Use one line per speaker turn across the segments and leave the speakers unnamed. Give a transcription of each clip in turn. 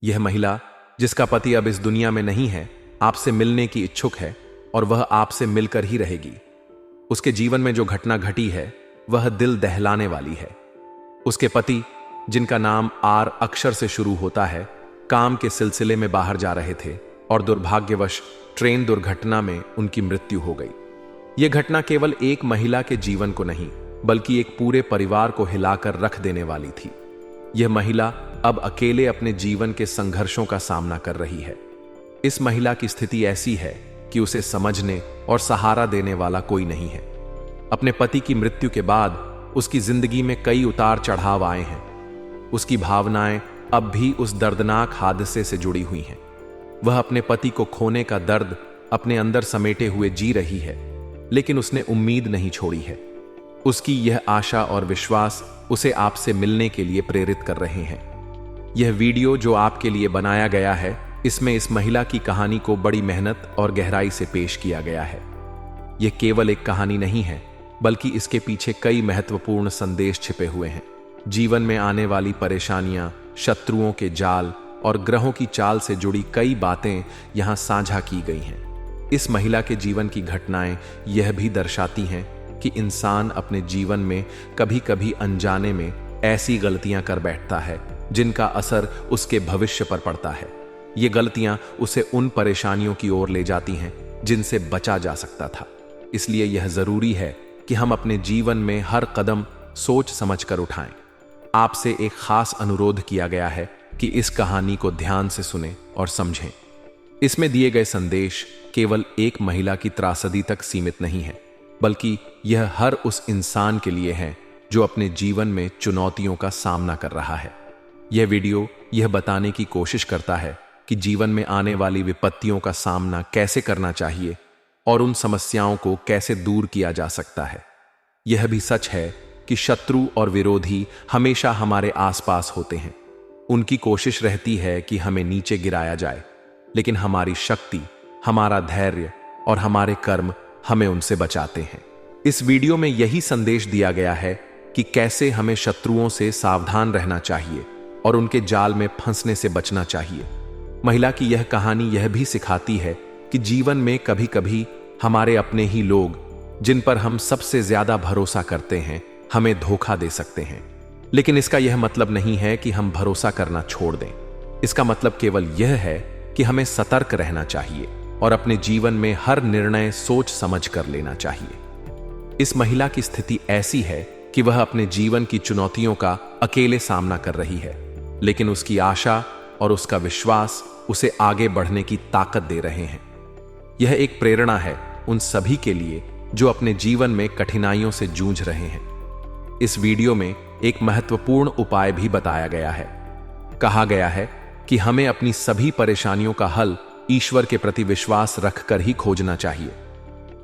यह महिला, जिसका पति अब इस दुनिया में नहीं है, आपसे मिलने की इच्छुक है और वह आपसे मिलकर ही रहेगी। उसके जीवन में जो घटना घटी है वह दिल दहलाने वाली है। उसके पति, जिनका नाम आर अक्षर से शुरू होता है, काम के सिलसिले में बाहर जा रहे थे और दुर्भाग्यवश ट्रेन दुर्घटना में उनकी मृत्यु हो गई। यह घटना केवल एक महिला के जीवन को नहीं बल्कि एक पूरे परिवार को हिलाकर रख देने वाली थी। यह महिला अब अकेले अपने जीवन के संघर्षों का सामना कर रही है। इस महिला की स्थिति ऐसी है कि उसे समझने और सहारा देने वाला कोई नहीं है। अपने पति की मृत्यु के बाद उसकी जिंदगी में कई उतार चढ़ाव आए हैं। उसकी भावनाएं अब भी उस दर्दनाक हादसे से जुड़ी हुई हैं। वह अपने पति को खोने का दर्द अपने अंदर समेटे हुए जी रही है, लेकिन उसने उम्मीद नहीं छोड़ी है। उसकी यह आशा और विश्वास उसे आपसे मिलने के लिए प्रेरित कर रहे हैं। यह वीडियो जो आपके लिए बनाया गया है, इसमें इस महिला की कहानी को बड़ी मेहनत और गहराई से पेश किया गया है। यह केवल एक कहानी नहीं है, बल्कि इसके पीछे कई महत्वपूर्ण संदेश छिपे हुए हैं। जीवन में आने वाली परेशानियां, शत्रुओं के जाल और ग्रहों की चाल से जुड़ी कई बातें यहां साझा की गई हैं। इस महिला के जीवन की घटनाएं यह भी दर्शाती हैं कि इंसान अपने जीवन में कभी-कभी अनजाने में ऐसी गलतियां कर बैठता है जिनका असर उसके भविष्य पर पड़ता है। ये गलतियां उसे उन परेशानियों की ओर ले जाती हैं जिनसे बचा जा सकता था। इसलिए यह जरूरी है कि हम अपने जीवन में हर कदम सोच समझकर उठाएं। आपसे एक खास अनुरोध किया गया है कि इस कहानी को ध्यान से सुनें और समझें। इसमें दिए गए संदेश केवल एक महिला की त्रासदी तक सीमित नहीं है, बल्कि यह हर उस इंसान के लिए है जो अपने जीवन में चुनौतियों का सामना कर रहा है। यह वीडियो यह बताने की कोशिश करता है कि जीवन में आने वाली विपत्तियों का सामना कैसे करना चाहिए और उन समस्याओं को कैसे दूर किया जा सकता है। यह भी सच है कि शत्रु और विरोधी हमेशा हमारे आसपास होते हैं। उनकी कोशिश रहती है कि हमें नीचे गिराया जाए, लेकिन हमारी शक्ति, हमारा धैर्य और हमारे कर्म हमें उनसे बचाते हैं। इस वीडियो में यही संदेश दिया गया है कि कैसे हमें शत्रुओं से सावधान रहना चाहिए और उनके जाल में फंसने से बचना चाहिए। महिला की यह कहानी यह भी सिखाती है कि जीवन में कभी-कभी हमारे अपने ही लोग, जिन पर हम सबसे ज्यादा भरोसा करते हैं, हमें धोखा दे सकते हैं। लेकिन इसका यह मतलब नहीं है कि हम भरोसा करना छोड़ दें। इसका मतलब केवल यह है कि हमें सतर्क रहना चाहिए और अपने जीवन में हर निर्णय सोच समझ कर लेना चाहिए। इस महिला की स्थिति ऐसी है कि वह अपने जीवन की चुनौतियों का अकेले सामना कर रही है, लेकिन उसकी आशा और उसका विश्वास उसे आगे बढ़ने की ताकत दे रहे हैं। यह एक प्रेरणा है उन सभी के लिए जो अपने जीवन में कठिनाइयों से जूझ रहे हैं। इस वीडियो में एक महत्वपूर्ण उपाय भी बताया गया है। कहा गया है कि हमें अपनी सभी परेशानियों का हल ईश्वर के प्रति विश्वास रखकर ही खोजना चाहिए।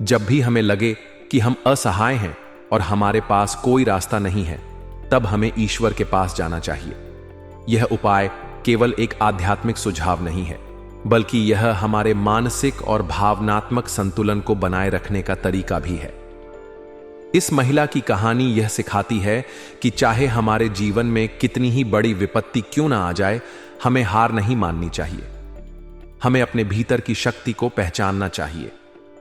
जब भी हमें लगे कि हम असहाय हैं और हमारे पास कोई रास्ता नहीं है, तब हमें ईश्वर के पास जाना चाहिए। यह उपाय केवल एक आध्यात्मिक सुझाव नहीं है, बल्कि यह हमारे मानसिक और भावनात्मक संतुलन को बनाए रखने का तरीका भी है। इस महिला की कहानी यह सिखाती है कि चाहे हमारे जीवन में कितनी ही बड़ी विपत्ति क्यों ना आ जाए, हमें हार नहीं माननी चाहिए। हमें अपने भीतर की शक्ति को पहचानना चाहिए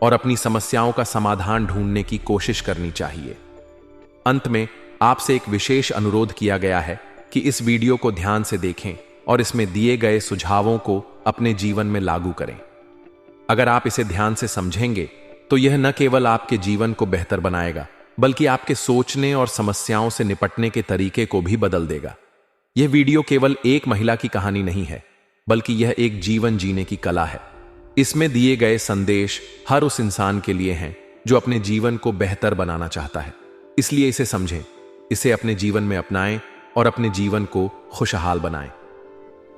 और अपनी समस्याओं का समाधान ढूंढने की कोशिश करनी चाहिए। अंत में आपसे एक विशेष अनुरोध किया गया है कि इस वीडियो को ध्यान से देखें और इसमें दिए गए सुझावों को अपने जीवन में लागू करें। अगर आप इसे ध्यान से समझेंगे तो यह न केवल आपके जीवन को बेहतर बनाएगा, बल्कि आपके सोचने और समस्याओं से निपटने के तरीके को भी बदल देगा। यह वीडियो केवल एक महिला की कहानी नहीं है, बल्कि यह एक जीवन जीने की कला है। इसमें दिए गए संदेश हर उस इंसान के लिए हैं जो अपने जीवन को बेहतर बनाना चाहता है। इसलिए इसे समझें, इसे अपने जीवन में अपनाएं और अपने जीवन को खुशहाल बनाएं।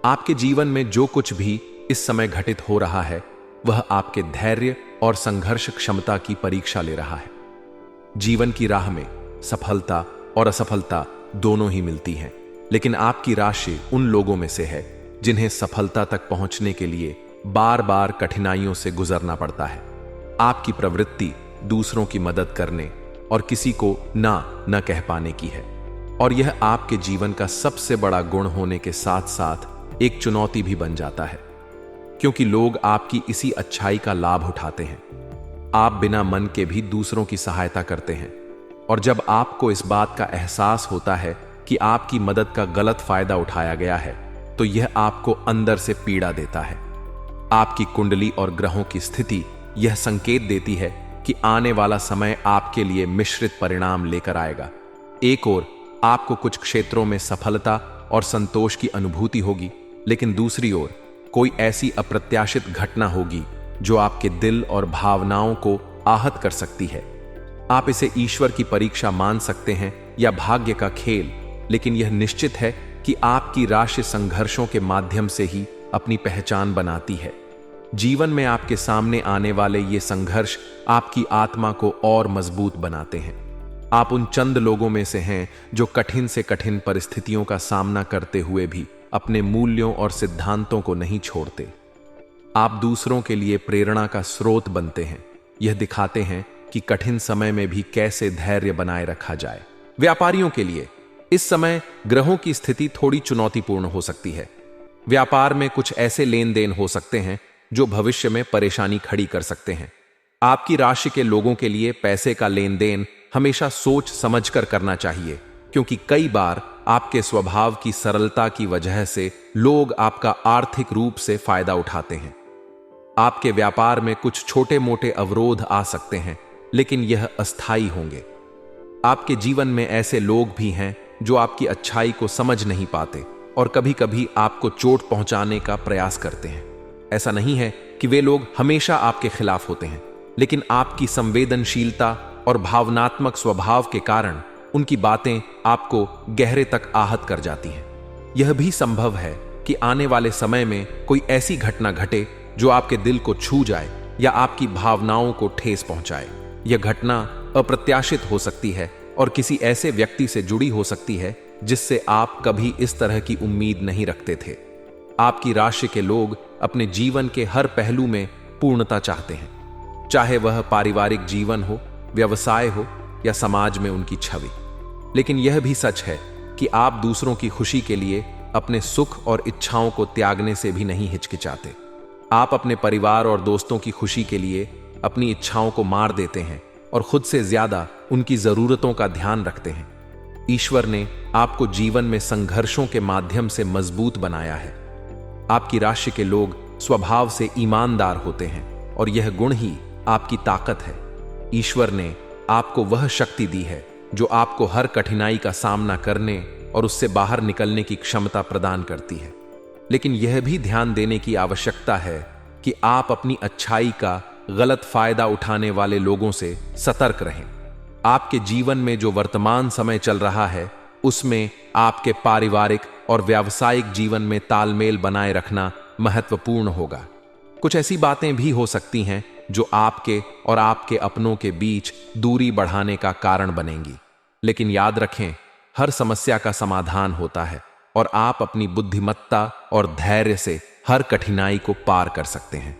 आपके जीवन में जो कुछ भी इस समय घटित हो रहा है, वह आपके धैर्य और संघर्ष क्षमता की परीक्षा ले रहा है। जीवन की राह में सफलता और असफलता दोनों ही मिलती हैं, लेकिन आपकी राशि उन लोगों में से है जिन्हें सफलता तक पहुंचने के लिए बार बार कठिनाइयों से गुजरना पड़ता है। आपकी प्रवृत्ति दूसरों की मदद करने और किसी को ना न कह पाने की है, और यह आपके जीवन का सबसे बड़ा गुण होने के साथ साथ एक चुनौती भी बन जाता है, क्योंकि लोग आपकी इसी अच्छाई का लाभ उठाते हैं। आप बिना मन के भी दूसरों की सहायता करते हैं, और जब आपको इस बात का एहसास होता है कि आपकी मदद का गलत फायदा उठाया गया है, तो यह आपको अंदर से पीड़ा देता है। आपकी कुंडली और ग्रहों की स्थिति यह संकेत देती है कि आने वाला समय आपके लिए मिश्रित परिणाम लेकर आएगा। एक ओर आपको कुछ क्षेत्रों में सफलता और संतोष की अनुभूति होगी, लेकिन दूसरी ओर कोई ऐसी अप्रत्याशित घटना होगी जो आपके दिल और भावनाओं को आहत कर सकती है। आप इसे ईश्वर की परीक्षा मान सकते हैं या भाग्य का खेल, लेकिन यह निश्चित है कि आपकी राशि संघर्षों के माध्यम से ही अपनी पहचान बनाती है। जीवन में आपके सामने आने वाले ये संघर्ष आपकी आत्मा को और मजबूत बनाते हैं। आप उन चंद लोगों में से हैं जो कठिन से कठिन परिस्थितियों का सामना करते हुए भी अपने मूल्यों और सिद्धांतों को नहीं छोड़ते। आप दूसरों के लिए प्रेरणा का स्रोत बनते हैं। यह दिखाते हैं कि कठिन समय में भी कैसे धैर्य बनाए रखा जाए। व्यापारियों के लिए इस समय ग्रहों की स्थिति थोड़ी चुनौतीपूर्ण हो सकती है। व्यापार में कुछ ऐसे लेन देन हो सकते हैं जो भविष्य में परेशानी खड़ी कर सकते हैं। आपकी राशि के लोगों के लिए पैसे का लेन देन हमेशा सोच समझकर करना चाहिए, क्योंकि कई बार आपके स्वभाव की सरलता की वजह से लोग आपका आर्थिक रूप से फायदा उठाते हैं। आपके व्यापार में कुछ छोटे मोटे अवरोध आ सकते हैं, लेकिन यह अस्थायी होंगे। आपके जीवन में ऐसे लोग भी हैं जो आपकी अच्छाई को समझ नहीं पाते और कभी कभी आपको चोट पहुंचाने का प्रयास करते हैं। ऐसा नहीं है कि वे लोग हमेशा आपके खिलाफ होते हैं, लेकिन आपकी संवेदनशीलता और भावनात्मक स्वभाव के कारण उनकी बातें आपको गहरे तक आहत कर जाती हैं। यह भी संभव है कि आने वाले समय में कोई ऐसी घटना घटे जो आपके दिल को छू जाए या आपकी भावनाओं को ठेस पहुंचाए। यह घटना अप्रत्याशित हो सकती है और किसी ऐसे व्यक्ति से जुड़ी हो सकती है जिससे आप कभी इस तरह की उम्मीद नहीं रखते थे। आपकी राशि के लोग अपने जीवन के हर पहलू में पूर्णता चाहते हैं, चाहे वह पारिवारिक जीवन हो, व्यवसाय हो या समाज में उनकी छवि। लेकिन यह भी सच है कि आप दूसरों की खुशी के लिए अपने सुख और इच्छाओं को त्यागने से भी नहीं हिचकिचाते। आप अपने परिवार और दोस्तों की खुशी के लिए अपनी इच्छाओं को मार देते हैं और खुद से ज्यादा उनकी जरूरतों का ध्यान रखते हैं। ईश्वर ने आपको जीवन में संघर्षों के माध्यम से मजबूत बनाया है। आपकी राशि के लोग स्वभाव से ईमानदार होते हैं और यह गुण ही आपकी ताकत है। ईश्वर ने आपको वह शक्ति दी है जो आपको हर कठिनाई का सामना करने और उससे बाहर निकलने की क्षमता प्रदान करती है। लेकिन यह भी ध्यान देने की आवश्यकता है कि आप अपनी अच्छाई का गलत फायदा उठाने वाले लोगों से सतर्क रहें। आपके जीवन में जो वर्तमान समय चल रहा है, उसमें आपके पारिवारिक और व्यावसायिक जीवन में तालमेल बनाए रखना महत्वपूर्ण होगा। कुछ ऐसी बातें भी हो सकती हैं जो आपके और आपके अपनों के बीच दूरी बढ़ाने का कारण बनेंगी। लेकिन याद रखें, हर समस्या का समाधान होता है और आप अपनी बुद्धिमत्ता और धैर्य से हर कठिनाई को पार कर सकते हैं।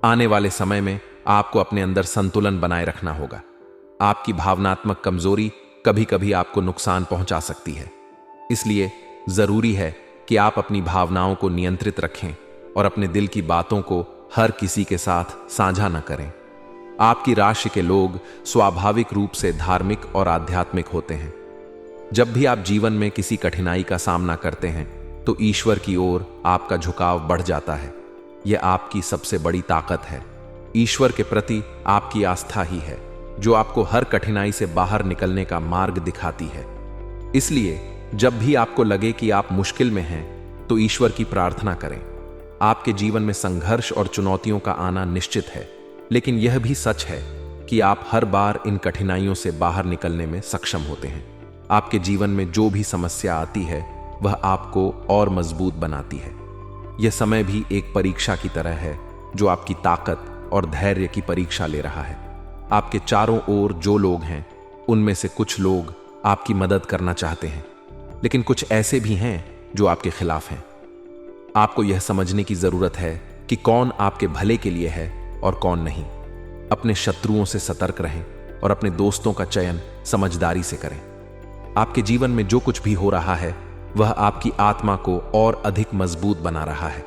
आने वाले समय में आपको अपने अंदर संतुलन बनाए रखना होगा। आपकी भावनात्मक कमजोरी कभी कभी आपको नुकसान पहुंचा सकती है, इसलिए जरूरी है कि आप अपनी भावनाओं को नियंत्रित रखें और अपने दिल की बातों को हर किसी के साथ साझा न करें। आपकी राशि के लोग स्वाभाविक रूप से धार्मिक और आध्यात्मिक होते हैं। जब भी आप जीवन में किसी कठिनाई का सामना करते हैं तो ईश्वर की ओर आपका झुकाव बढ़ जाता है। यह आपकी सबसे बड़ी ताकत है। ईश्वर के प्रति आपकी आस्था ही है जो आपको हर कठिनाई से बाहर निकलने का मार्ग दिखाती है। इसलिए जब भी आपको लगे कि आप मुश्किल में हैं, तो ईश्वर की प्रार्थना करें। आपके जीवन में संघर्ष और चुनौतियों का आना निश्चित है, लेकिन यह भी सच है कि आप हर बार इन कठिनाइयों से बाहर निकलने में सक्षम होते हैं। आपके जीवन में जो भी समस्या आती है, वह आपको और मजबूत बनाती है। यह समय भी एक परीक्षा की तरह है जो आपकी ताकत और धैर्य की परीक्षा ले रहा है। आपके चारों ओर जो लोग हैं, उनमें से कुछ लोग आपकी मदद करना चाहते हैं, लेकिन कुछ ऐसे भी हैं जो आपके खिलाफ हैं। आपको यह समझने की जरूरत है कि कौन आपके भले के लिए है और कौन नहीं। अपने शत्रुओं से सतर्क रहें और अपने दोस्तों का चयन समझदारी से करें। आपके जीवन में जो कुछ भी हो रहा है, वह आपकी आत्मा को और अधिक मजबूत बना रहा है।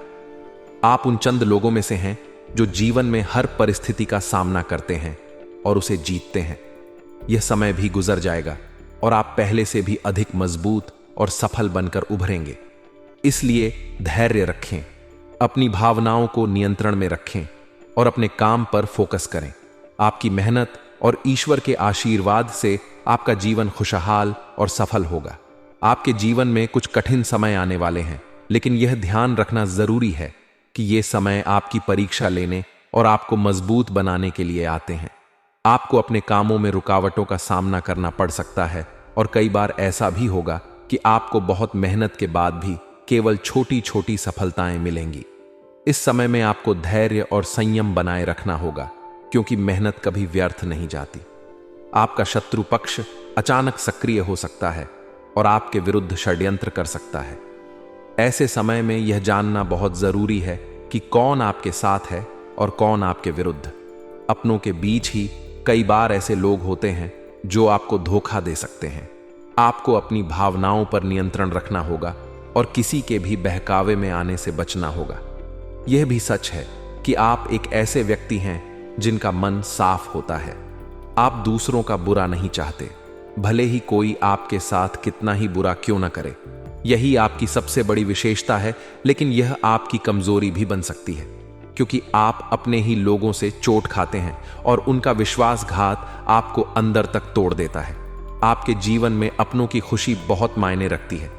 आप उन चंद लोगों में से हैं जो जीवन में हर परिस्थिति का सामना करते हैं और उसे जीतते हैं। यह समय भी गुजर जाएगा और आप पहले से भी अधिक मजबूत और सफल बनकर उभरेंगे। इसलिए धैर्य रखें, अपनी भावनाओं को नियंत्रण में रखें और अपने काम पर फोकस करें। आपकी मेहनत और ईश्वर के आशीर्वाद से आपका जीवन खुशहाल और सफल होगा। आपके जीवन में कुछ कठिन समय आने वाले हैं, लेकिन यह ध्यान रखना जरूरी है कि ये समय आपकी परीक्षा लेने और आपको मजबूत बनाने के लिए आते हैं। आपको अपने कामों में रुकावटों का सामना करना पड़ सकता है और कई बार ऐसा भी होगा कि आपको बहुत मेहनत के बाद भी केवल छोटी छोटी सफलताएं मिलेंगी। इस समय में आपको धैर्य और संयम बनाए रखना होगा, क्योंकि मेहनत कभी व्यर्थ नहीं जाती। आपका शत्रु पक्ष अचानक सक्रिय हो सकता है और आपके विरुद्ध षड्यंत्र कर सकता है। ऐसे समय में यह जानना बहुत जरूरी है कि कौन आपके साथ है और कौन आपके विरुद्ध। अपनों के बीच ही कई बार ऐसे लोग होते हैं जो आपको धोखा दे सकते हैं। आपको अपनी भावनाओं पर नियंत्रण रखना होगा और किसी के भी बहकावे में आने से बचना होगा। यह भी सच है कि आप एक ऐसे व्यक्ति हैं जिनका मन साफ होता है। आप दूसरों का बुरा नहीं चाहते, भले ही कोई आपके साथ कितना ही बुरा क्यों न करे। यही आपकी सबसे बड़ी विशेषता है, लेकिन यह आपकी कमजोरी भी बन सकती है, क्योंकि आप अपने ही लोगों से चोट खाते हैं और उनका विश्वासघात आपको अंदर तक तोड़ देता है। आपके जीवन में अपनों की खुशी बहुत मायने रखती है।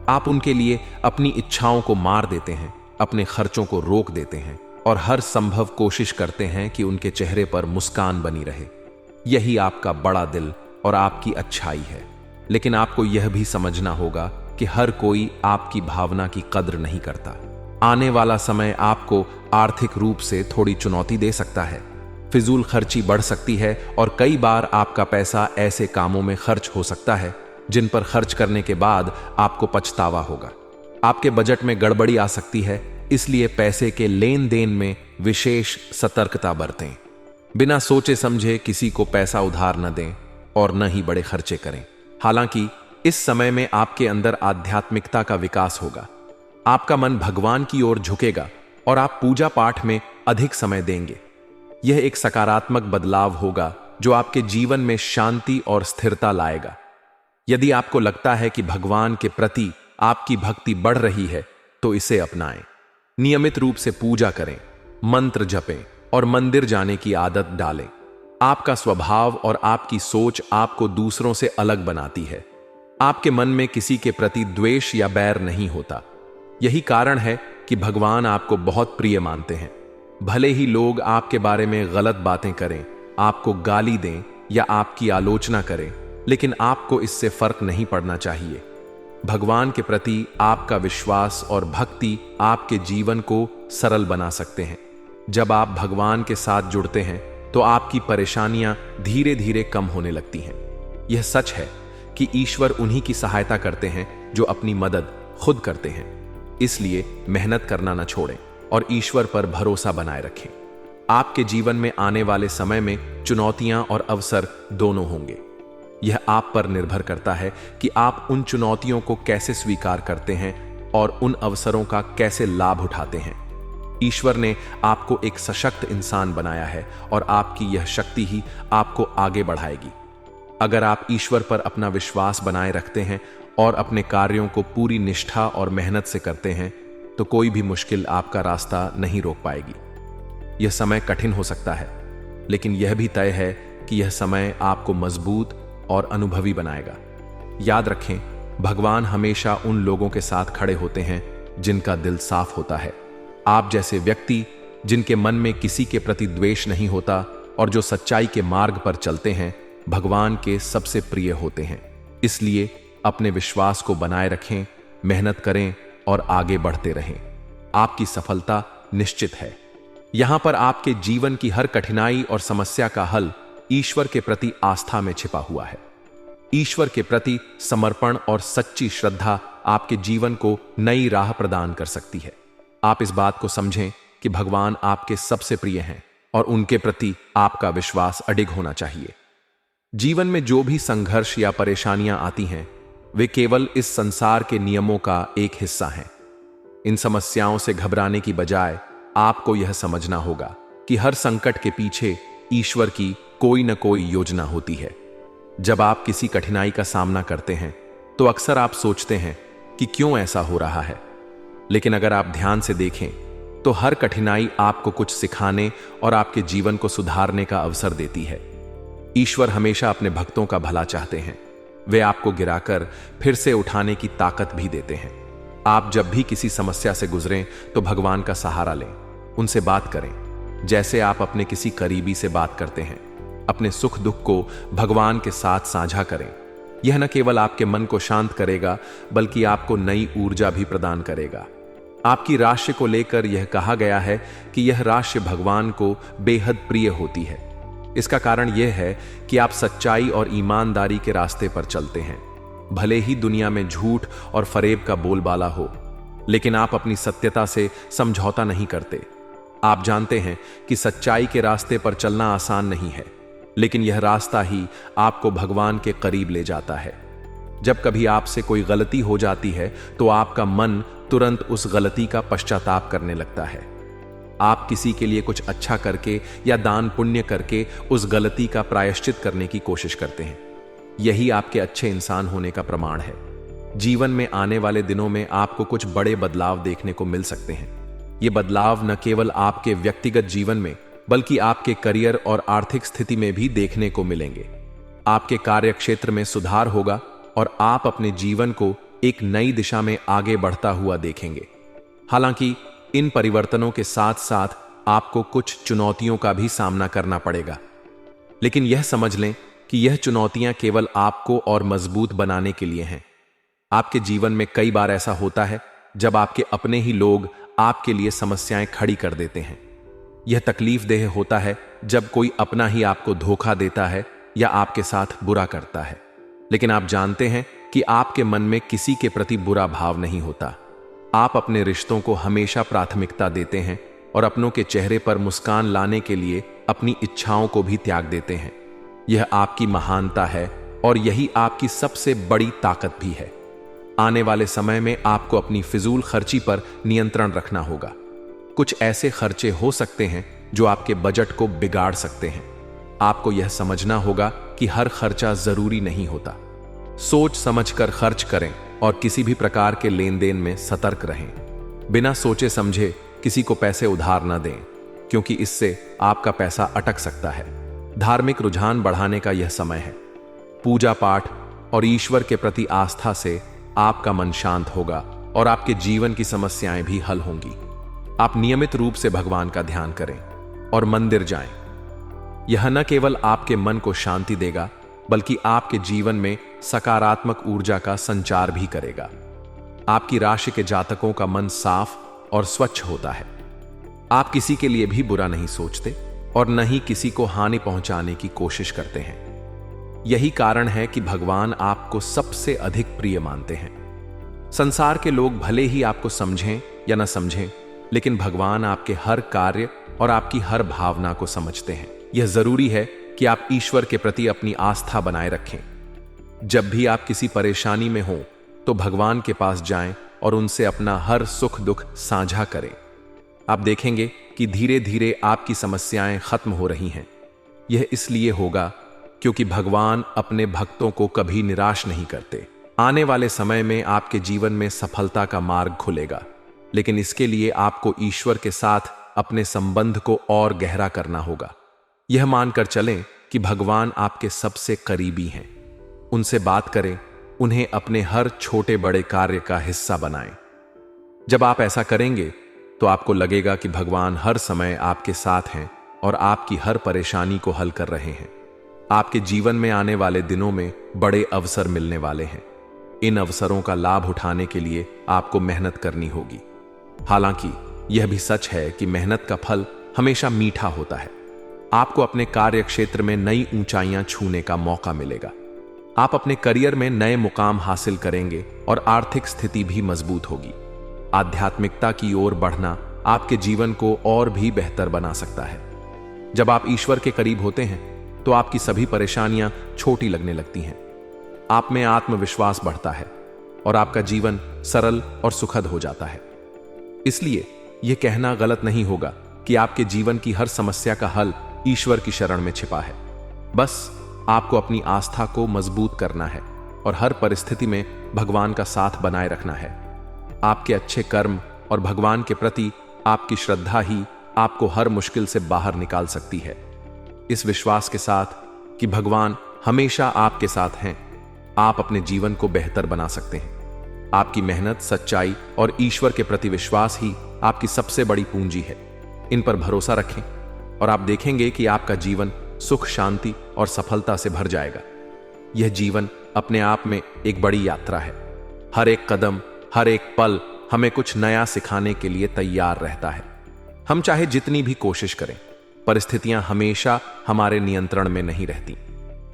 आप उनके लिए अपनी इच्छाओं को मार देते हैं, अपने खर्चों को रोक देते हैं और हर संभव कोशिश करते हैं कि उनके चेहरे पर मुस्कान बनी रहे। यही आपका बड़ा दिल और आपकी अच्छाई है। लेकिन आपको यह भी समझना होगा कि हर कोई आपकी भावना की कद्र नहीं करता। आने वाला समय आपको आर्थिक रूप से थोड़ी चुनौती दे सकता है। फिजूल खर्ची बढ़ सकती है और कई बार आपका पैसा ऐसे कामों में खर्च हो सकता है जिन पर खर्च करने के बाद आपको पछतावा होगा। आपके बजट में गड़बड़ी आ सकती है, इसलिए पैसे के लेन देन में विशेष सतर्कता बरतें। बिना सोचे समझे किसी को पैसा उधार न दें और न ही बड़े खर्चे करें। हालांकि इस समय में आपके अंदर आध्यात्मिकता का विकास होगा। आपका मन भगवान की ओर झुकेगा और आप पूजा पाठ में अधिक समय देंगे। यह एक सकारात्मक बदलाव होगा जो आपके जीवन में शांति और स्थिरता लाएगा। यदि आपको लगता है कि भगवान के प्रति आपकी भक्ति बढ़ रही है, तो इसे अपनाएं। नियमित रूप से पूजा करें, मंत्र जपें और मंदिर जाने की आदत डालें। आपका स्वभाव और आपकी सोच आपको दूसरों से अलग बनाती है। आपके मन में किसी के प्रति द्वेष या बैर नहीं होता। यही कारण है कि भगवान आपको बहुत प्रिय मानते हैं। भले ही लोग आपके बारे में गलत बातें करें, आपको गाली दें या आपकी आलोचना करें, लेकिन आपको इससे फर्क नहीं पड़ना चाहिए। भगवान के प्रति आपका विश्वास और भक्ति आपके जीवन को सरल बना सकते हैं। जब आप भगवान के साथ जुड़ते हैं तो आपकी परेशानियां धीरे धीरे कम होने लगती हैं। यह सच है कि ईश्वर उन्हीं की सहायता करते हैं जो अपनी मदद खुद करते हैं। इसलिए मेहनत करना न छोड़ें और ईश्वर पर भरोसा बनाए रखें। आपके जीवन में आने वाले समय में चुनौतियां और अवसर दोनों होंगे। यह आप पर निर्भर करता है कि आप उन चुनौतियों को कैसे स्वीकार करते हैं और उन अवसरों का कैसे लाभ उठाते हैं। ईश्वर ने आपको एक सशक्त इंसान बनाया है और आपकी यह शक्ति ही आपको आगे बढ़ाएगी। अगर आप ईश्वर पर अपना विश्वास बनाए रखते हैं और अपने कार्यों को पूरी निष्ठा और मेहनत से करते हैं, तो कोई भी मुश्किल आपका रास्ता नहीं रोक पाएगी। यह समय कठिन हो सकता है, लेकिन यह भी तय है कि यह समय आपको मजबूत और अनुभवी बनाएगा। याद रखें, भगवान हमेशा उन लोगों के साथ खड़े होते हैं जिनका दिल साफ होता है। आप जैसे व्यक्ति जिनके मन में किसी के प्रति द्वेष नहीं होता और जो सच्चाई के मार्ग पर चलते हैं, भगवान के सबसे प्रिय होते हैं। इसलिए अपने विश्वास को बनाए रखें, मेहनत करें और आगे बढ़ते रहें। आपकी सफलता निश्चित है। यहां पर आपके जीवन की हर कठिनाई और समस्या का हल ईश्वर के प्रति आस्था में छिपा हुआ है। ईश्वर के प्रति समर्पण और सच्ची श्रद्धा आपके जीवन को नई राह प्रदान कर सकती है। आप इस बात को समझें कि भगवान आपके सबसे प्रिय हैं और उनके प्रति आपका विश्वास अडिग होना चाहिए। जीवन में जो भी संघर्ष या परेशानियां आती हैं, वे केवल इस संसार के नियमों का एक हिस्सा हैं। इन समस्याओं से घबराने की बजाय आपको यह समझना होगा कि हर संकट के पीछे ईश्वर की कोई न कोई योजना होती है। जब आप किसी कठिनाई का सामना करते हैं तो अक्सर आप सोचते हैं कि क्यों ऐसा हो रहा है, लेकिन अगर आप ध्यान से देखें तो हर कठिनाई आपको कुछ सिखाने और आपके जीवन को सुधारने का अवसर देती है। ईश्वर हमेशा अपने भक्तों का भला चाहते हैं। वे आपको गिराकर फिर से उठाने की ताकत भी देते हैं। आप जब भी किसी समस्या से गुजरें तो भगवान का सहारा लें, उनसे बात करें जैसे आप अपने किसी करीबी से बात करते हैं। अपने सुख दुख को भगवान के साथ साझा करें। यह न केवल आपके मन को शांत करेगा बल्कि आपको नई ऊर्जा भी प्रदान करेगा। आपकी राशि को लेकर यह कहा गया है कि यह राशि भगवान को बेहद प्रिय होती है। इसका कारण यह है कि आप सच्चाई और ईमानदारी के रास्ते पर चलते हैं। भले ही दुनिया में झूठ और फरेब का बोलबाला हो, लेकिन आप अपनी सत्यता से समझौता नहीं करते। आप जानते हैं कि सच्चाई के रास्ते पर चलना आसान नहीं है, लेकिन यह रास्ता ही आपको भगवान के करीब ले जाता है। जब कभी आपसे कोई गलती हो जाती है तो आपका मन तुरंत उस गलती का पश्चाताप करने लगता है। आप किसी के लिए कुछ अच्छा करके या दान पुण्य करके उस गलती का प्रायश्चित करने की कोशिश करते हैं। यही आपके अच्छे इंसान होने का प्रमाण है। जीवन में आने वाले दिनों में आपको कुछ बड़े बदलाव देखने को मिल सकते हैं। ये बदलाव न केवल आपके व्यक्तिगत जीवन में बल्कि आपके करियर और आर्थिक स्थिति में भी देखने को मिलेंगे। आपके कार्य क्षेत्र में सुधार होगा और आप अपने जीवन को एक नई दिशा में आगे बढ़ता हुआ देखेंगे। हालांकि इन परिवर्तनों के साथ साथ आपको कुछ चुनौतियों का भी सामना करना पड़ेगा, लेकिन यह समझ लें कि यह चुनौतियां केवल आपको और मजबूत बनाने के लिए हैं। आपके जीवन में कई बार ऐसा होता है जब आपके अपने ही लोग आपके लिए समस्याएं खड़ी कर देते हैं। यह तकलीफदेह होता है जब कोई अपना ही आपको धोखा देता है या आपके साथ बुरा करता है, लेकिन आप जानते हैं कि आपके मन में किसी के प्रति बुरा भाव नहीं होता। आप अपने रिश्तों को हमेशा प्राथमिकता देते हैं और अपनों के चेहरे पर मुस्कान लाने के लिए अपनी इच्छाओं को भी त्याग देते हैं। यह आपकी महानता है और यही आपकी सबसे बड़ी ताकत भी है। आने वाले समय में आपको अपनी फिजूल खर्ची पर नियंत्रण रखना होगा। कुछ ऐसे खर्चे हो सकते हैं जो आपके बजट को बिगाड़ सकते हैं। आपको यह समझना होगा कि हर खर्चा जरूरी नहीं होता। सोच समझकर खर्च करें और किसी भी प्रकार के लेन देन में सतर्क रहें। बिना सोचे समझे किसी को पैसे उधार न दें, क्योंकि इससे आपका पैसा अटक सकता है। धार्मिक रुझान बढ़ाने का यह समय है। पूजा पाठ और ईश्वर के प्रति आस्था से आपका मन शांत होगा और आपके जीवन की समस्याएं भी हल होंगी। आप नियमित रूप से भगवान का ध्यान करें और मंदिर जाएं। यह न केवल आपके मन को शांति देगा बल्कि आपके जीवन में सकारात्मक ऊर्जा का संचार भी करेगा। आपकी राशि के जातकों का मन साफ और स्वच्छ होता है। आप किसी के लिए भी बुरा नहीं सोचते और न ही किसी को हानि पहुंचाने की कोशिश करते हैं। यही कारण है कि भगवान आपको सबसे अधिक प्रिय मानते हैं। संसार के लोग भले ही आपको समझें या न समझें, लेकिन भगवान आपके हर कार्य और आपकी हर भावना को समझते हैं। यह जरूरी है कि आप ईश्वर के प्रति अपनी आस्था बनाए रखें। जब भी आप किसी परेशानी में हो तो भगवान के पास जाएं और उनसे अपना हर सुख दुख साझा करें। आप देखेंगे कि धीरे धीरे आपकी समस्याएं खत्म हो रही हैं। यह इसलिए होगा क्योंकि भगवान अपने भक्तों को कभी निराश नहीं करते। आने वाले समय में आपके जीवन में सफलता का मार्ग खुलेगा, लेकिन इसके लिए आपको ईश्वर के साथ अपने संबंध को और गहरा करना होगा। यह मानकर चलें कि भगवान आपके सबसे करीबी हैं। उनसे बात करें, उन्हें अपने हर छोटे बड़े कार्य का हिस्सा बनाएं। जब आप ऐसा करेंगे तो आपको लगेगा कि भगवान हर समय आपके साथ हैं और आपकी हर परेशानी को हल कर रहे हैं। आपके जीवन में आने वाले दिनों में बड़े अवसर मिलने वाले हैं। इन अवसरों का लाभ उठाने के लिए आपको मेहनत करनी होगी। हालांकि यह भी सच है कि मेहनत का फल हमेशा मीठा होता है। आपको अपने कार्य क्षेत्र में नई ऊंचाइयां छूने का मौका मिलेगा। आप अपने करियर में नए मुकाम हासिल करेंगे और आर्थिक स्थिति भी मजबूत होगी। आध्यात्मिकता की ओर बढ़ना आपके जीवन को और भी बेहतर बना सकता है। जब आप ईश्वर के करीब होते हैं तो आपकी सभी परेशानियां छोटी लगने लगती हैं। आप में आत्मविश्वास बढ़ता है और आपका जीवन सरल और सुखद हो जाता है। इसलिए यह कहना गलत नहीं होगा कि आपके जीवन की हर समस्या का हल ईश्वर की शरण में छिपा है। बस आपको अपनी आस्था को मजबूत करना है और हर परिस्थिति में भगवान का साथ बनाए रखना है। आपके अच्छे कर्म और भगवान के प्रति आपकी श्रद्धा ही आपको हर मुश्किल से बाहर निकाल सकती है। इस विश्वास के साथ कि भगवान हमेशा आपके साथ हैं, आप अपने जीवन को बेहतर बना सकते हैं। आपकी मेहनत, सच्चाई और ईश्वर के प्रति विश्वास ही आपकी सबसे बड़ी पूंजी है। इन पर भरोसा रखें और आप देखेंगे कि आपका जीवन सुख, शांति और सफलता से भर जाएगा। यह जीवन अपने आप में एक बड़ी यात्रा है। हर एक कदम, हर एक पल हमें कुछ नया सिखाने के लिए तैयार रहता है। हम चाहे जितनी भी कोशिश करें, परिस्थितियां हमेशा हमारे नियंत्रण में नहीं रहती।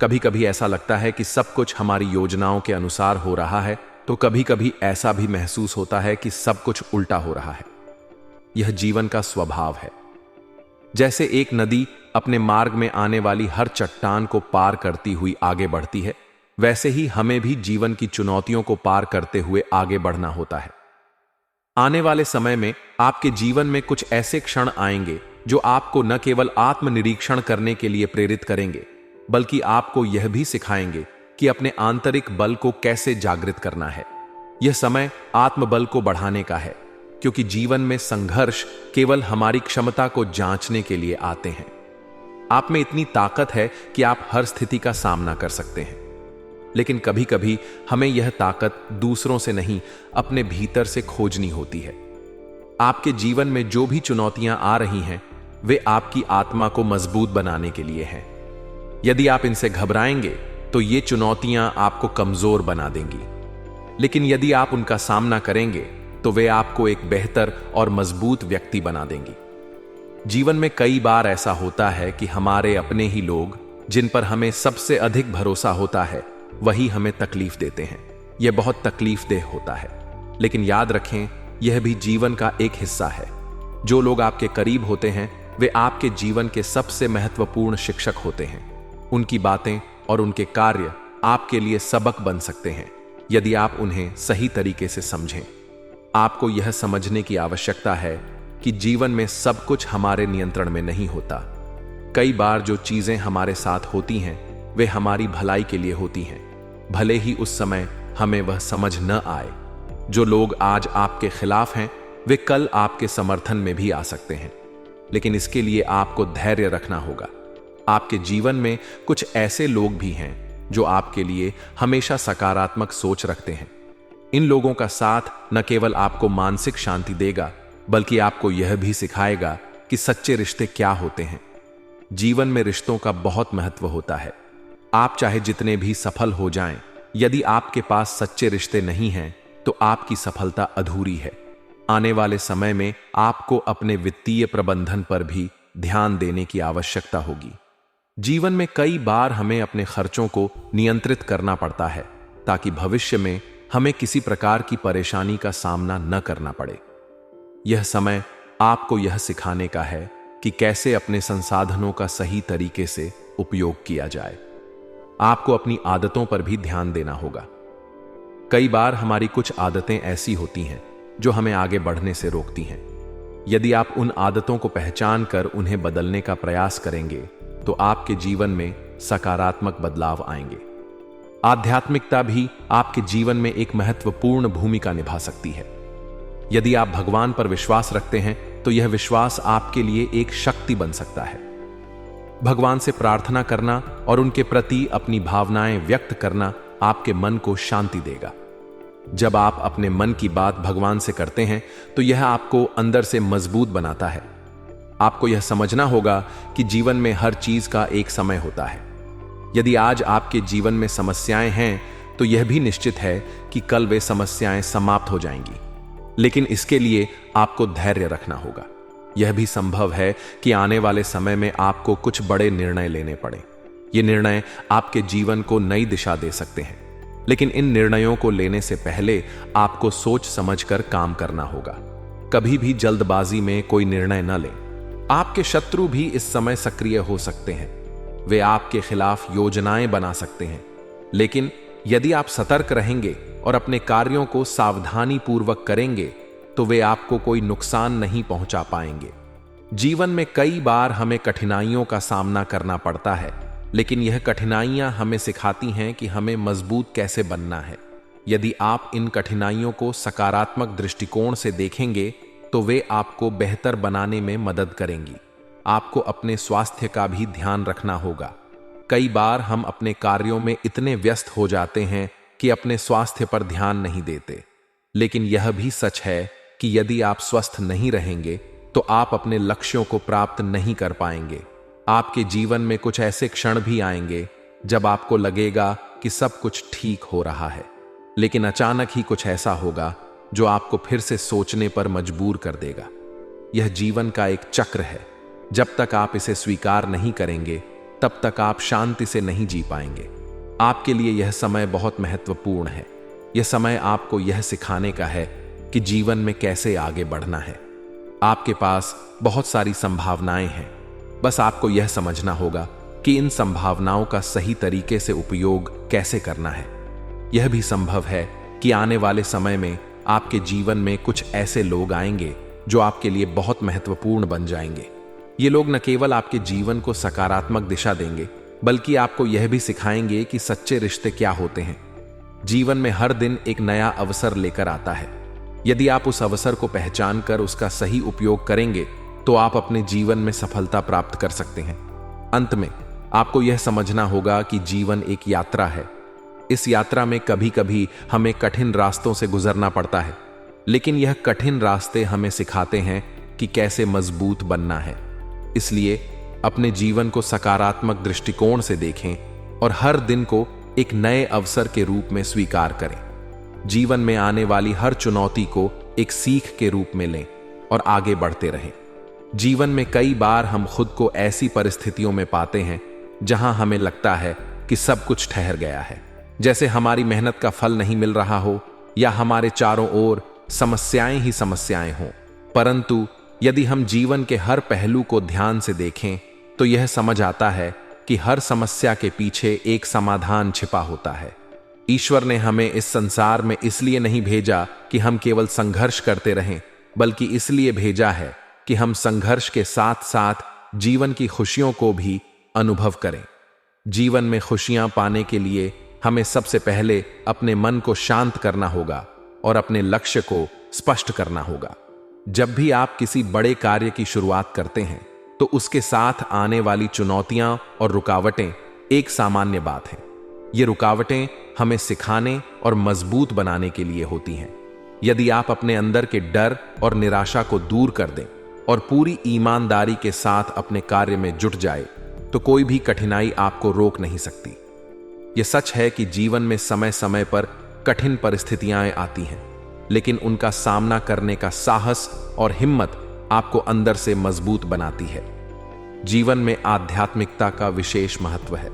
कभी कभी ऐसा लगता है कि सब कुछ हमारी योजनाओं के अनुसार हो रहा है, तो कभी कभी ऐसा भी महसूस होता है कि सब कुछ उल्टा हो रहा है। यह जीवन का स्वभाव है। जैसे एक नदी अपने मार्ग में आने वाली हर चट्टान को पार करती हुई आगे बढ़ती है, वैसे ही हमें भी जीवन की चुनौतियों को पार करते हुए आगे बढ़ना होता है। आने वाले समय में आपके जीवन में कुछ ऐसे क्षण आएंगे जो आपको न केवल आत्मनिरीक्षण करने के लिए प्रेरित करेंगे, बल्कि आपको यह भी सिखाएंगे कि अपने आंतरिक बल को कैसे जागृत करना है। यह समय आत्मबल को बढ़ाने का है, क्योंकि जीवन में संघर्ष केवल हमारी क्षमता को जांचने के लिए आते हैं। आप में इतनी ताकत है कि आप हर स्थिति का सामना कर सकते हैं, लेकिन कभी कभी हमें यह ताकत दूसरों से नहीं, अपने भीतर से खोजनी होती है। आपके जीवन में जो भी चुनौतियां आ रही हैं, वे आपकी आत्मा को मजबूत बनाने के लिए हैं। यदि आप इनसे घबराएंगे तो ये चुनौतियां आपको कमजोर बना देंगी, लेकिन यदि आप उनका सामना करेंगे तो वे आपको एक बेहतर और मजबूत व्यक्ति बना देंगी। जीवन में कई बार ऐसा होता है कि हमारे अपने ही लोग, जिन पर हमें सबसे अधिक भरोसा होता है, वही हमें तकलीफ देते हैं। यह बहुत तकलीफदेह होता है, लेकिन याद रखें, यह भी जीवन का एक हिस्सा है। जो लोग आपके करीब होते हैं, वे आपके जीवन के सबसे महत्वपूर्ण शिक्षक होते हैं। उनकी बातें और उनके कार्य आपके लिए सबक बन सकते हैं, यदि आप उन्हें सही तरीके से समझें। आपको यह समझने की आवश्यकता है कि जीवन में सब कुछ हमारे नियंत्रण में नहीं होता। कई बार जो चीजें हमारे साथ होती हैं, वे हमारी भलाई के लिए होती हैं, भले ही उस समय हमें वह समझ न आए। जो लोग आज आपके खिलाफ हैं, वे कल आपके समर्थन में भी आ सकते हैं, लेकिन इसके लिए आपको धैर्य रखना होगा। आपके जीवन में कुछ ऐसे लोग भी हैं जो आपके लिए हमेशा सकारात्मक सोच रखते हैं। इन लोगों का साथ न केवल आपको मानसिक शांति देगा, बल्कि आपको यह भी सिखाएगा कि सच्चे रिश्ते क्या होते हैं। जीवन में रिश्तों का बहुत महत्व होता है। आप चाहे जितने भी सफल हो जाएं, यदि आपके पास सच्चे रिश्ते नहीं हैं, तो आपकी सफलता अधूरी है। आने वाले समय में आपको अपने वित्तीय प्रबंधन पर भी ध्यान देने की आवश्यकता होगी। जीवन में कई बार हमें अपने खर्चों को नियंत्रित करना पड़ता है, ताकि भविष्य में हमें किसी प्रकार की परेशानी का सामना न करना पड़े। यह समय आपको यह सिखाने का है कि कैसे अपने संसाधनों का सही तरीके से उपयोग किया जाए। आपको अपनी आदतों पर भी ध्यान देना होगा। कई बार हमारी कुछ आदतें ऐसी होती हैं जो हमें आगे बढ़ने से रोकती हैं। यदि आप उन आदतों को पहचान कर उन्हें बदलने का प्रयास करेंगे, तो आपके जीवन में सकारात्मक बदलाव आएंगे। आध्यात्मिकता भी आपके जीवन में एक महत्वपूर्ण भूमिका निभा सकती है। यदि आप भगवान पर विश्वास रखते हैं, तो यह विश्वास आपके लिए एक शक्ति बन सकता है। भगवान से प्रार्थना करना और उनके प्रति अपनी भावनाएं व्यक्त करना आपके मन को शांति देगा। जब आप अपने मन की बात भगवान से करते हैं, तो यह आपको अंदर से मजबूत बनाता है। आपको यह समझना होगा कि जीवन में हर चीज का एक समय होता है। यदि आज आपके जीवन में समस्याएं हैं, तो यह भी निश्चित है कि कल वे समस्याएं समाप्त हो जाएंगी। लेकिन इसके लिए आपको धैर्य रखना होगा। यह भी संभव है कि आने वाले समय में आपको कुछ बड़े निर्णय लेने पड़े। ये निर्णय आपके जीवन को नई दिशा दे सकते हैं, लेकिन इन निर्णयों को लेने से पहले आपको सोच समझकर काम करना होगा। कभी भी जल्दबाजी में कोई निर्णय न लें। आपके शत्रु भी इस समय सक्रिय हो सकते हैं। वे आपके खिलाफ योजनाएं बना सकते हैं, लेकिन यदि आप सतर्क रहेंगे और अपने कार्यों को सावधानी पूर्वक करेंगे तो वे आपको कोई नुकसान नहीं पहुंचा पाएंगे। जीवन में कई बार हमें कठिनाइयों का सामना करना पड़ता है, लेकिन यह कठिनाइयां हमें सिखाती हैं कि हमें मजबूत कैसे बनना है। यदि आप इन कठिनाइयों को सकारात्मक दृष्टिकोण से देखेंगे तो वे आपको बेहतर बनाने में मदद करेंगी। आपको अपने स्वास्थ्य का भी ध्यान रखना होगा। कई बार हम अपने कार्यों में इतने व्यस्त हो जाते हैं कि अपने स्वास्थ्य पर ध्यान नहीं देते, लेकिन यह भी सच है कि यदि आप स्वस्थ नहीं रहेंगे तो आप अपने लक्ष्यों को प्राप्त नहीं कर पाएंगे। आपके जीवन में कुछ ऐसे क्षण भी आएंगे जब आपको लगेगा कि सब कुछ ठीक हो रहा है, लेकिन अचानक ही कुछ ऐसा होगा जो आपको फिर से सोचने पर मजबूर कर देगा। यह जीवन का एक चक्र है। जब तक आप इसे स्वीकार नहीं करेंगे तब तक आप शांति से नहीं जी पाएंगे। आपके लिए यह समय बहुत महत्वपूर्ण है। यह समय आपको यह सिखाने का है कि जीवन में कैसे आगे बढ़ना है। आपके पास बहुत सारी संभावनाएं हैं, बस आपको यह समझना होगा कि इन संभावनाओं का सही तरीके से उपयोग कैसे करना है। यह भी संभव है कि आने वाले समय में आपके जीवन में कुछ ऐसे लोग आएंगे जो आपके लिए बहुत महत्वपूर्ण बन जाएंगे। ये लोग न केवल आपके जीवन को सकारात्मक दिशा देंगे, बल्कि आपको यह भी सिखाएंगे कि सच्चे रिश्ते क्या होते हैं। जीवन में हर दिन एक नया अवसर लेकर आता है। यदि आप उस अवसर को पहचान कर उसका सही उपयोग करेंगे तो आप अपने जीवन में सफलता प्राप्त कर सकते हैं। अंत में आपको यह समझना होगा कि जीवन एक यात्रा है। इस यात्रा में कभी कभी हमें कठिन रास्तों से गुजरना पड़ता है, लेकिन यह कठिन रास्ते हमें सिखाते हैं कि कैसे मजबूत बनना है। इसलिए अपने जीवन को सकारात्मक दृष्टिकोण से देखें और हर दिन को एक नए अवसर के रूप में स्वीकार करें। जीवन में आने वाली हर चुनौती को एक सीख के रूप में लें और आगे बढ़ते रहें। जीवन में कई बार हम खुद को ऐसी परिस्थितियों में पाते हैं जहां हमें लगता है कि सब कुछ ठहर गया है, जैसे हमारी मेहनत का फल नहीं मिल रहा हो या हमारे चारों ओर समस्याएं ही समस्याएं हों। परंतु यदि हम जीवन के हर पहलू को ध्यान से देखें तो यह समझ आता है कि हर समस्या के पीछे एक समाधान छिपा होता है। ईश्वर ने हमें इस संसार में इसलिए नहीं भेजा कि हम केवल संघर्ष करते रहें, बल्कि इसलिए भेजा है कि हम संघर्ष के साथ साथ जीवन की खुशियों को भी अनुभव करें। जीवन में खुशियां पाने के लिए हमें सबसे पहले अपने मन को शांत करना होगा और अपने लक्ष्य को स्पष्ट करना होगा। जब भी आप किसी बड़े कार्य की शुरुआत करते हैं तो उसके साथ आने वाली चुनौतियां और रुकावटें एक सामान्य बात है। ये रुकावटें हमें सिखाने और मजबूत बनाने के लिए होती हैं। यदि आप अपने अंदर के डर और निराशा को दूर कर दें और पूरी ईमानदारी के साथ अपने कार्य में जुट जाए तो कोई भी कठिनाई आपको रोक नहीं सकती। यह सच है कि जीवन में समय समय पर कठिन परिस्थितियां आती हैं, लेकिन उनका सामना करने का साहस और हिम्मत आपको अंदर से मजबूत बनाती है। जीवन में आध्यात्मिकता का विशेष महत्व है।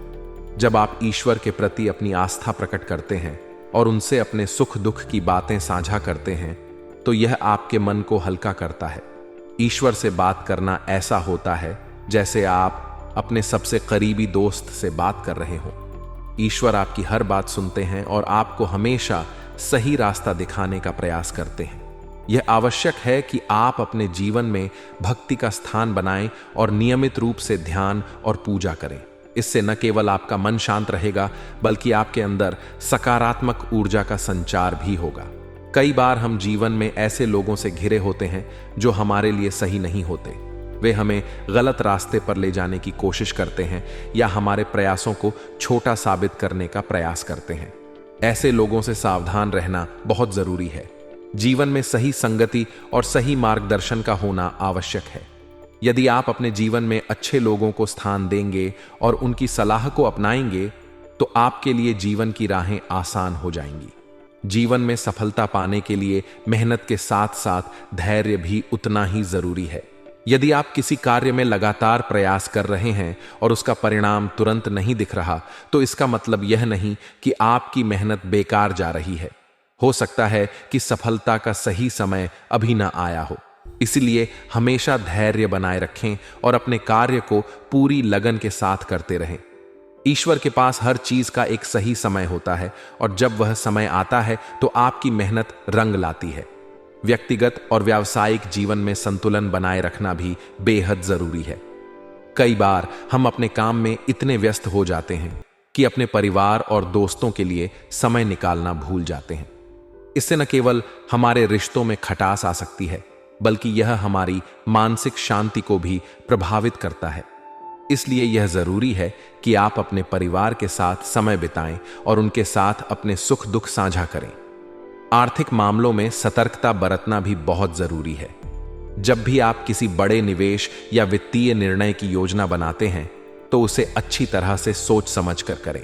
जब आप ईश्वर के प्रति अपनी आस्था प्रकट करते हैं और उनसे अपने सुख दुख की बातें साझा करते हैं तो यह आपके मन को हल्का करता है। ईश्वर से बात करना ऐसा होता है जैसे आप अपने सबसे करीबी दोस्त से बात कर रहे हो। ईश्वर आपकी हर बात सुनते हैं और आपको हमेशा सही रास्ता दिखाने का प्रयास करते हैं। यह आवश्यक है कि आप अपने जीवन में भक्ति का स्थान बनाएं और नियमित रूप से ध्यान और पूजा करें। इससे न केवल आपका मन शांत रहेगा, बल्कि आपके अंदर सकारात्मक ऊर्जा का संचार भी होगा। कई बार हम जीवन में ऐसे लोगों से घिरे होते हैं जो हमारे लिए सही नहीं होते। वे हमें गलत रास्ते पर ले जाने की कोशिश करते हैं या हमारे प्रयासों को छोटा साबित करने का प्रयास करते हैं। ऐसे लोगों से सावधान रहना बहुत जरूरी है। जीवन में सही संगति और सही मार्गदर्शन का होना आवश्यक है। यदि आप अपने जीवन में अच्छे लोगों को स्थान देंगे और उनकी सलाह को अपनाएंगे तो आपके लिए जीवन की राहें आसान हो जाएंगी। जीवन में सफलता पाने के लिए मेहनत के साथ साथ धैर्य भी उतना ही जरूरी है। यदि आप किसी कार्य में लगातार प्रयास कर रहे हैं और उसका परिणाम तुरंत नहीं दिख रहा तो इसका मतलब यह नहीं कि आपकी मेहनत बेकार जा रही है। हो सकता है कि सफलता का सही समय अभी ना आया हो। इसलिए हमेशा धैर्य बनाए रखें और अपने कार्य को पूरी लगन के साथ करते रहें। ईश्वर के पास हर चीज का एक सही समय होता है और जब वह समय आता है तो आपकी मेहनत रंग लाती है। व्यक्तिगत और व्यावसायिक जीवन में संतुलन बनाए रखना भी बेहद जरूरी है। कई बार हम अपने काम में इतने व्यस्त हो जाते हैं कि अपने परिवार और दोस्तों के लिए समय निकालना भूल जाते हैं। इससे न केवल हमारे रिश्तों में खटास आ सकती है, बल्कि यह हमारी मानसिक शांति को भी प्रभावित करता है। इसलिए यह जरूरी है कि आप अपने परिवार के साथ समय बिताएं और उनके साथ अपने सुख दुख साझा करें। आर्थिक मामलों में सतर्कता बरतना भी बहुत जरूरी है। जब भी आप किसी बड़े निवेश या वित्तीय निर्णय की योजना बनाते हैं तो उसे अच्छी तरह से सोच समझ कर करें।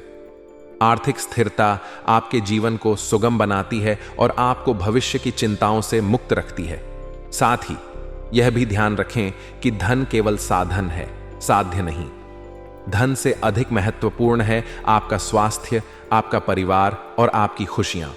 आर्थिक स्थिरता आपके जीवन को सुगम बनाती है और आपको भविष्य की चिंताओं से मुक्त रखती है। साथ ही यह भी ध्यान रखें कि धन केवल साधन है, साध्य नहीं। धन से अधिक महत्वपूर्ण है आपका स्वास्थ्य, आपका परिवार और आपकी खुशियां।